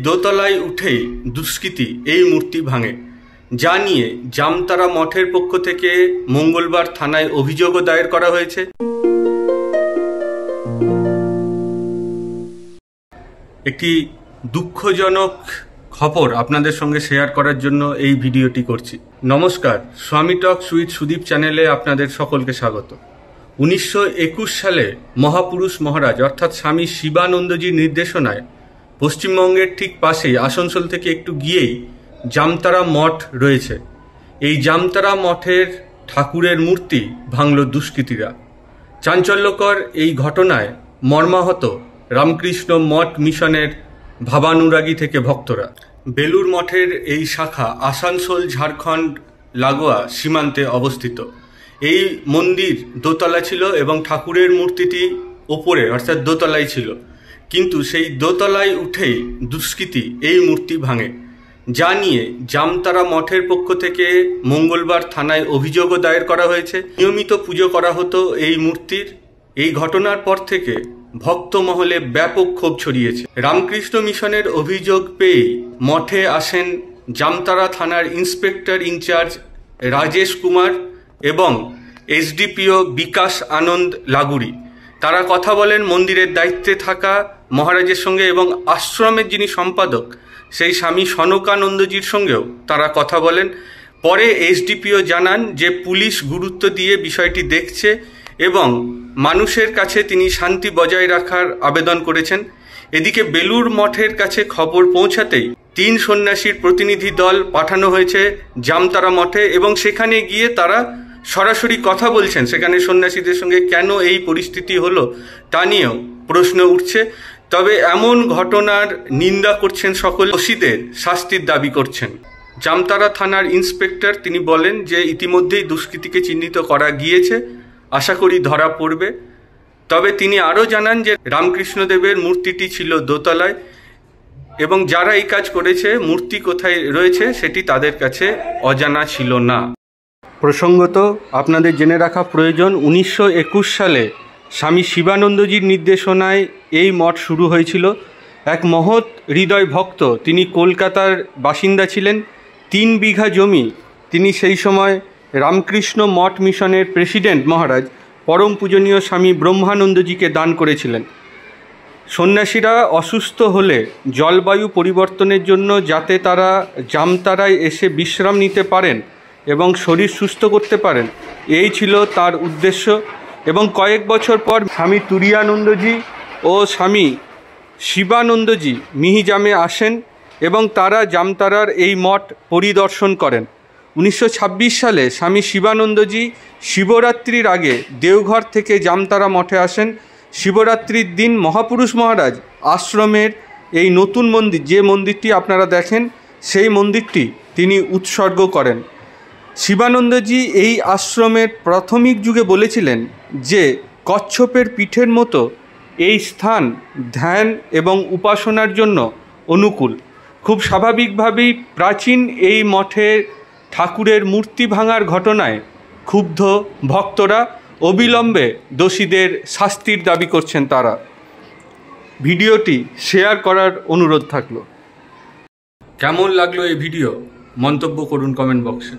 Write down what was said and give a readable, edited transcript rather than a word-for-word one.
দোতলায় উঠেই দুষ্কৃতী এই মূর্তি ভাঙে, যা নিয়ে জামতারা মঠের পক্ষ থেকে মঙ্গলবার থানায় অভিযোগও দায়ের করা হয়েছে। একটি দুঃখজনক খবর আপনাদের সঙ্গে শেয়ার করার জন্য এই ভিডিওটি করছি। নমস্কার, স্বামী টকস উইথ সুদীপ চ্যানেলে আপনাদের সকলকে স্বাগত। 1921 সালে মহাপুরুষ মহারাজ অর্থাৎ স্বামী শিবানন্দজির নির্দেশনায় পশ্চিমবঙ্গের ঠিক পাশেই আসানসোল থেকে একটু গিয়েই জামতারা মঠ রয়েছে। এই জামতারা মঠের ঠাকুরের মূর্তি ভাঙল দুষ্কৃতীরা। চাঞ্চল্যকর এই ঘটনায় মর্মাহত রামকৃষ্ণ মঠ মিশনের ভাবানুরাগী থেকে ভক্তরা। বেলুর মঠের এই শাখা আসানসোল ঝাড়খণ্ড লাগোয়া সীমান্তে অবস্থিত। এই মন্দির দোতলা ছিল এবং ঠাকুরের মূর্তিটি ওপরে অর্থাৎ দোতলায় ছিল, কিন্তু সেই দোতলায় উঠেই দুষ্কৃতী এই মূর্তি ভাঙে, যা নিয়ে জামতারা মঠের পক্ষ থেকে মঙ্গলবার থানায় অভিযোগও দায়ের করা হয়েছে। নিয়মিত পুজো করা হতো এই মূর্তির। এই ঘটনার পর থেকে ভক্ত মহলে ব্যাপক ক্ষোভ ছড়িয়েছে। রামকৃষ্ণ মিশনের অভিযোগ পেয়ে মঠে আসেন জামতারা থানার ইন্সপেক্টর ইনচার্জ রাজেশ কুমার এবং এসডিপিও বিকাশ আনন্দ লাগুরি। তারা কথা বলেন মন্দিরের দায়িত্বে থাকা মহারাজের সঙ্গে এবং আশ্রমের যিনি সম্পাদক সেই স্বামী সনকানন্দজির সঙ্গেও তারা কথা বলেন। পরে এসডিপিও জানান যে পুলিশ গুরুত্ব দিয়ে বিষয়টি দেখছে এবং মানুষের কাছে তিনি শান্তি বজায় রাখার আবেদন করেছেন। এদিকে বেলুর মঠের কাছে খবর পৌঁছাতেই 3 সন্ন্যাসীর প্রতিনিধি দল পাঠানো হয়েছে জামতারা মঠে এবং সেখানে গিয়ে তারা সরাসরি কথা বলছেন। সেখানে সন্ন্যাসীদের সঙ্গে কেন এই পরিস্থিতি হলো তা নিয়েও প্রশ্ন উঠছে। তবে এমন ঘটনার নিন্দা করছেন, সকল দোষীদের শাস্তির দাবি করছেন। জামতারা থানার ইন্সপেক্টর তিনি বলেন যে ইতিমধ্যেই দুষ্কৃতীকে চিহ্নিত করা গিয়েছে, আশা করি ধরা পড়বে। তবে তিনি আরও জানান যে রামকৃষ্ণদেবের মূর্তিটি ছিল দোতলায় এবং যারা এই কাজ করেছে মূর্তি কোথায় রয়েছে সেটি তাদের কাছে অজানা ছিল না। প্রসঙ্গত আপনাদের জেনে রাখা প্রয়োজন, 1921 সালে স্বামী শিবানন্দজির নির্দেশনায় এই মঠ শুরু হয়েছিল। এক মহৎ হৃদয় ভক্ত, তিনি কলকাতার বাসিন্দা ছিলেন। 3 বিঘা জমি তিনি সেই সময় রামকৃষ্ণ মঠ মিশনের প্রেসিডেন্ট মহারাজ পরম পূজনীয় স্বামী ব্রহ্মানন্দজিকে দান করেছিলেন। সন্ন্যাসীরা অসুস্থ হলে জলবায়ু পরিবর্তনের জন্য যাতে তারা জামতারায় এসে বিশ্রাম নিতে পারেন এবং শরীর সুস্থ করতে পারেন, এই ছিল তার উদ্দেশ্য। এবং কয়েক বছর পর স্বামী তুরীয়ানন্দজি ও স্বামী শিবানন্দজি মিহিজামে আসেন এবং তারা জামতারার এই মঠ পরিদর্শন করেন। 1926 সালে স্বামী শিবানন্দজি শিবরাত্রির আগে দেওঘর থেকে জামতারা মঠে আসেন। শিবরাত্রির দিন মহাপুরুষ মহারাজ আশ্রমের এই নতুন মন্দির, যে মন্দিরটি আপনারা দেখেন, সেই মন্দিরটি তিনি উৎসর্গ করেন। শিবানন্দজি এই আশ্রমের প্রাথমিক যুগে বলেছিলেন যে কচ্ছপের পিঠের মতো এই স্থান ধ্যান এবং উপাসনার জন্য অনুকূল। খুব স্বাভাবিকভাবেই প্রাচীন এই মঠের ঠাকুরের মূর্তি ভাঙার ঘটনায় ক্ষুব্ধ ভক্তরা অবিলম্বে দোষীদের শাস্তির দাবি করছেন তারা। ভিডিওটি শেয়ার করার অনুরোধ থাকলো। কেমন লাগলো এই ভিডিও মন্তব্য করুন কমেন্ট বক্সে।